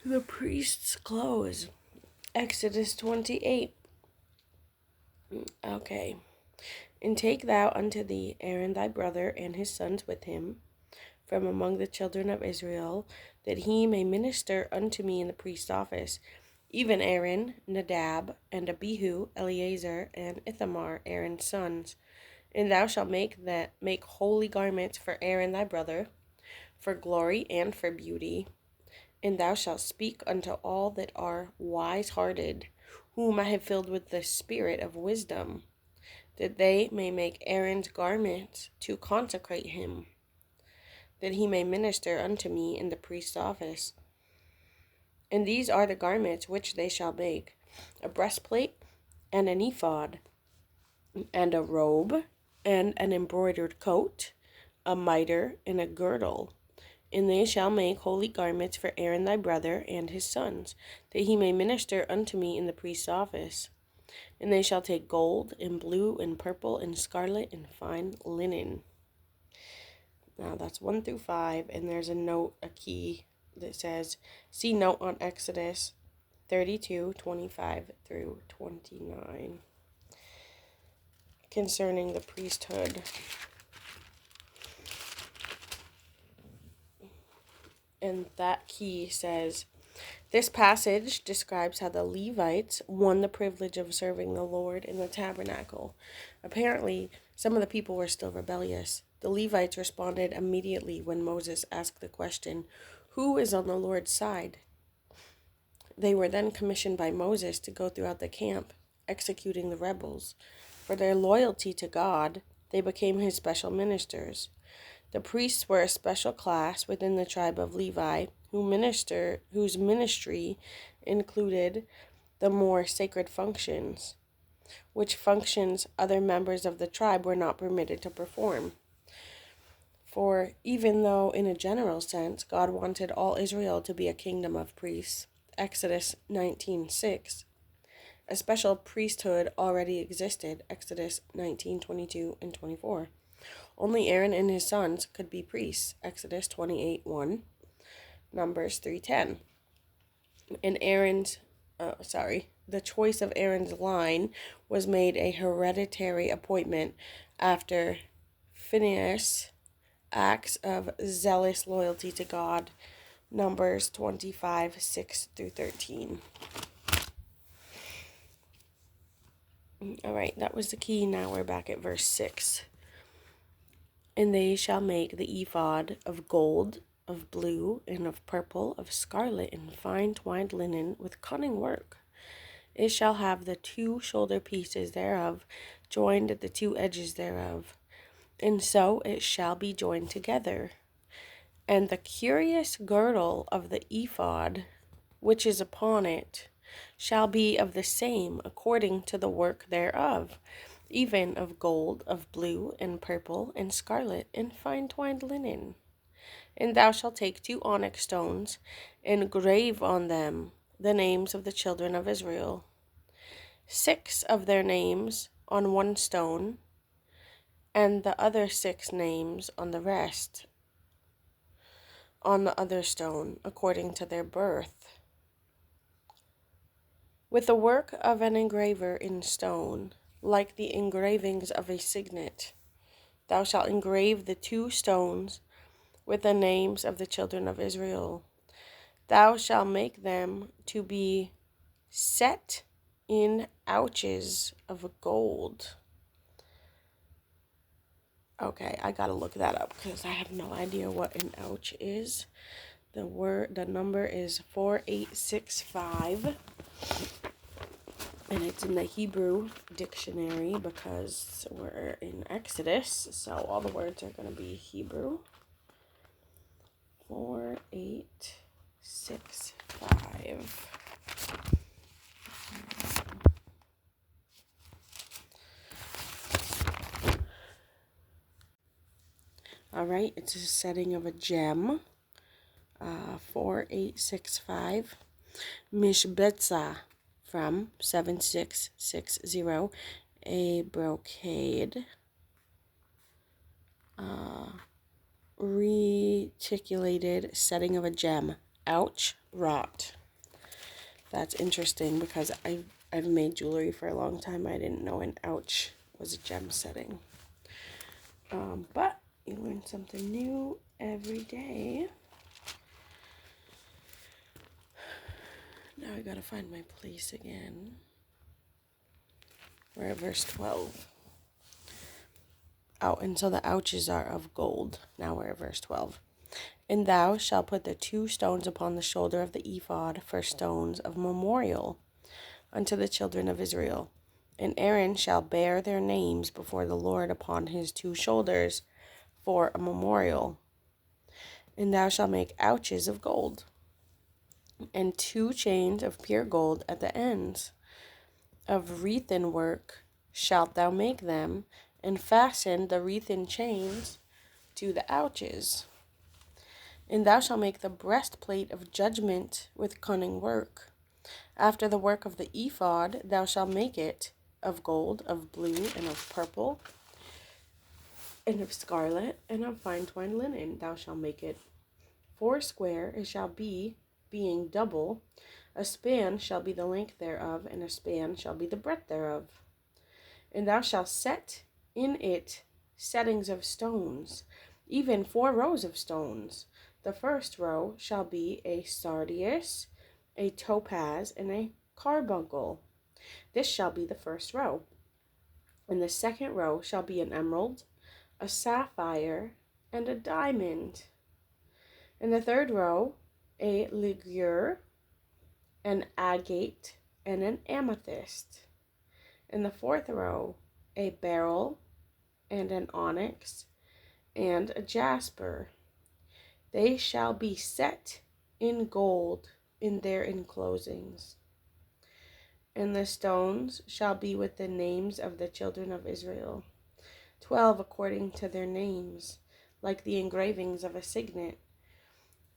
The priest's clothes. Exodus 28. Okay. And take thou unto thee Aaron thy brother and his sons with him from among the children of Israel, that he may minister unto me in the priest's office, even Aaron, Nadab, and Abihu, Eleazar, and Ithamar, Aaron's sons. And thou shalt make holy garments for Aaron thy brother, for glory and for beauty. And thou shalt speak unto all that are wise-hearted, whom I have filled with the spirit of wisdom, that they may make Aaron's garments to consecrate him, that he may minister unto me in the priest's office. And these are the garments which they shall make: a breastplate, and an ephod, and a robe, and an embroidered coat, a mitre, and a girdle. And they shall make holy garments for Aaron thy brother and his sons, that he may minister unto me in the priest's office. And they shall take gold, and blue, and purple, and scarlet, and fine linen. Now that's 1 through 5, and there's a key that says, see note on Exodus 32, 25 through 29, concerning the priesthood. And that key says, this passage describes how the Levites won the privilege of serving the Lord in the tabernacle. Apparently, some of the people were still rebellious. The Levites responded immediately when Moses asked the question, who is on the Lord's side? They were then commissioned by Moses to go throughout the camp, executing the rebels. For their loyalty to God, they became his special ministers. The priests were a special class within the tribe of Levi, whose ministry included the more sacred functions, which functions other members of the tribe were not permitted to perform. For even though in a general sense God wanted all Israel to be a kingdom of priests, Exodus 19:6, a special priesthood already existed, Exodus 19:22 and 24. Only Aaron and his sons could be priests, Exodus 28:1, Numbers 3:10. And the choice of Aaron's line was made a hereditary appointment after Phinehas' acts of zealous loyalty to God, Numbers 25:6 through 13. All right, that was the key. Now we're back at verse 6. And they shall make the ephod of gold, of blue, and of purple, of scarlet, and fine twined linen, with cunning work. It shall have the 2 shoulder pieces thereof joined at the 2 edges thereof, and so it shall be joined together. And the curious girdle of the ephod, which is upon it, shall be of the same according to the work thereof, even of gold, of blue, and purple, and scarlet, and fine twined linen. And thou shalt take 2 onyx stones, and grave on them the names of the children of Israel, 6 of their names on 1 stone, and the other 6 names on the rest on the other stone, according to their birth, with the work of an engraver in stone, like the engravings of a signet. Thou shalt engrave the 2 stones with the names of the children of Israel. Thou shalt make them to be set in ouches of gold. Okay, I gotta look that up because I have no idea what an ouch is. The number is 4865, and it's in the Hebrew dictionary because we're in Exodus, so all the words are gonna be Hebrew. 4865. All right, it's a setting of a gem. 4865. Mishbetza from 7660. A brocade. Reticulated setting of a gem. ouch wrought. That's interesting because I've made jewelry for a long time. I didn't know an ouch was a gem setting. But you learn something new every day. Now I gotta find my place again. We're at verse 12. Oh, and so the ouches are of gold. Now we're at verse 12. And thou shalt put the 2 stones upon the shoulder of the ephod for stones of memorial unto the children of Israel. And Aaron shall bear their names before the Lord upon his 2 shoulders for a memorial. And thou shalt make ouches of gold, and 2 chains of pure gold at the ends. Of wreathen work shalt thou make them, and fasten the wreathen chains to the ouches. And thou shalt make the breastplate of judgment with cunning work. After the work of the ephod, thou shalt make it of gold, of blue, and of purple, and of scarlet, and of fine twined linen. Thou shalt make it 4 square, it shall be, being double. A span shall be the length thereof, and a span shall be the breadth thereof. And thou shalt set in it settings of stones, even 4 rows of stones. The first row shall be a sardius, a topaz, and a carbuncle. This shall be the first row. And the second row shall be an emerald, a sapphire, and a diamond. And the third row, a ligure, an agate, and an amethyst. In the fourth row, a beryl, and an onyx, and a jasper. They shall be set in gold in their enclosings. And the stones shall be with the names of the children of Israel, 12 according to their names, like the engravings of a signet.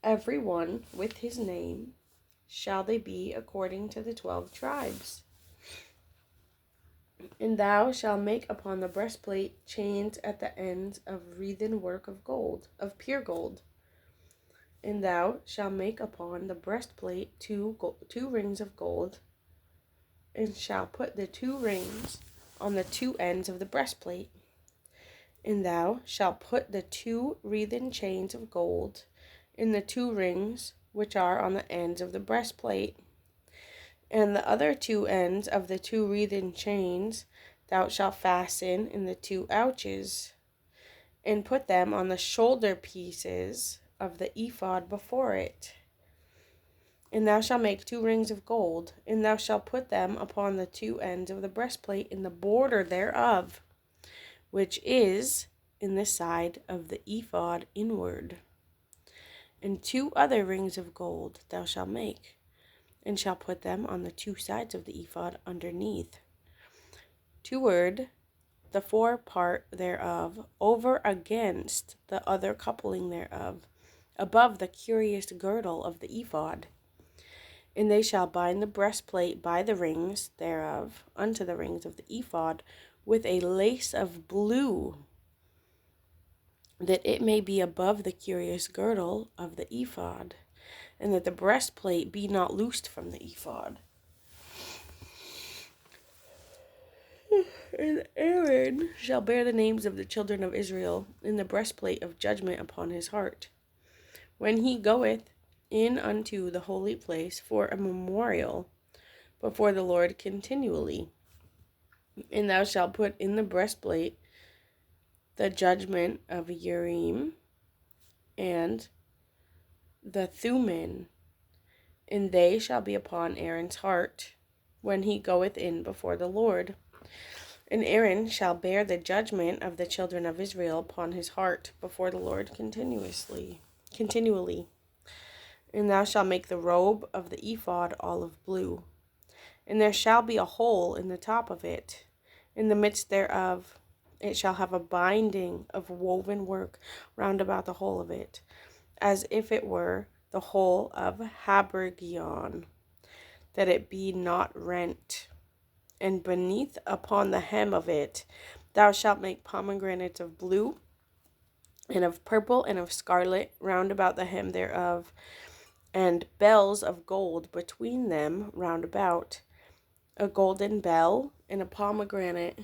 Every one with his name shall they be according to the 12 tribes. And thou shalt make upon the breastplate chains at the ends of wreathen work of gold, of pure gold. And thou shalt make upon the breastplate 2 rings of gold, and shalt put the 2 rings on the 2 ends of the breastplate. And thou shalt put the 2 wreathen chains of gold in the 2 rings which are on the ends of the breastplate. And the other 2 ends of the 2 wreathen chains thou shalt fasten in the 2 ouches, and put them on the shoulder pieces of the ephod before it. And thou shalt make 2 rings of gold, and thou shalt put them upon the 2 ends of the breastplate in the border thereof, which is in the side of the ephod inward. And 2 other rings of gold thou shalt make, and shalt put them on the 2 sides of the ephod underneath, toward the forepart thereof, over against the other coupling thereof, above the curious girdle of the ephod. And they shall bind the breastplate by the rings thereof unto the rings of the ephod with a lace of blue, that it may be above the curious girdle of the ephod, and that the breastplate be not loosed from the ephod. And Aaron shall bear the names of the children of Israel in the breastplate of judgment upon his heart, when he goeth in unto the holy place for a memorial before the Lord continually. And thou shalt put in the breastplate the judgment of Urim and the Thummim, and they shall be upon Aaron's heart when he goeth in before the Lord. And Aaron shall bear the judgment of the children of Israel upon his heart before the Lord continually. And thou shalt make the robe of the ephod olive blue. And there shall be a hole in the top of it. In the midst thereof it shall have a binding of woven work round about the whole of it, as if it were the hole of habergeon, that it be not rent. And beneath upon the hem of it thou shalt make pomegranates of blue, and of purple, and of scarlet, round about the hem thereof, and bells of gold between them round about, a golden bell and a pomegranate,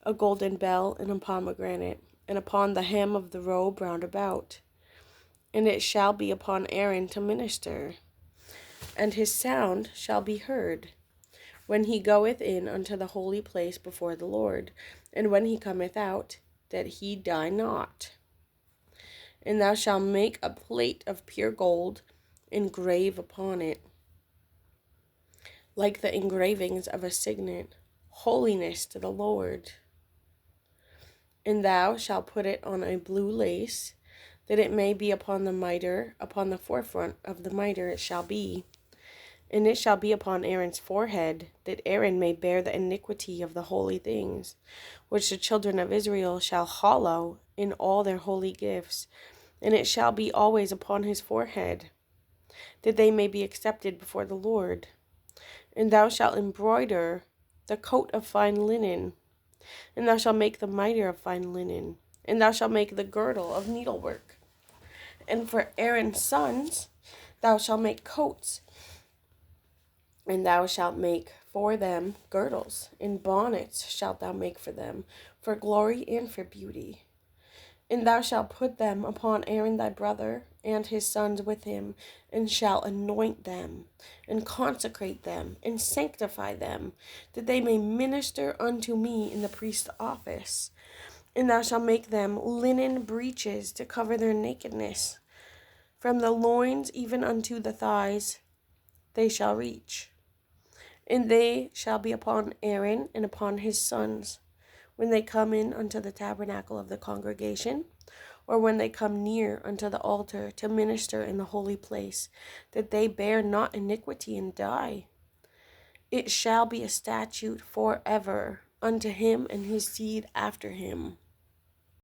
a golden bell and a pomegranate, and upon the hem of the robe round about. And it shall be upon Aaron to minister, and his sound shall be heard when he goeth in unto the holy place before the Lord, and when he cometh out, that he die not. And thou shalt make a plate of pure gold, engrave upon it, like the engravings of a signet, holiness to the Lord. And thou shalt put it on a blue lace, that it may be upon the mitre, upon the forefront of the mitre it shall be. And it shall be upon Aaron's forehead, that Aaron may bear the iniquity of the holy things, which the children of Israel shall hallow in all their holy gifts. And it shall be always upon his forehead, that they may be accepted before the Lord. And thou shalt embroider the coat of fine linen, and thou shalt make the mitre of fine linen, and thou shalt make the girdle of needlework. And for Aaron's sons thou shalt make coats, and thou shalt make for them girdles, and bonnets shalt thou make for them, for glory and for beauty. And thou shalt put them upon Aaron thy brother, and his sons with him, and shalt anoint them, and consecrate them, and sanctify them, that they may minister unto me in the priest's office. And thou shalt make them linen breeches to cover their nakedness. From the loins even unto the thighs they shall reach. And they shall be upon Aaron and upon his sons, when they come in unto the tabernacle of the congregation, or when they come near unto the altar to minister in the holy place, that they bear not iniquity and die. It shall be a statute forever unto him and his seed after him.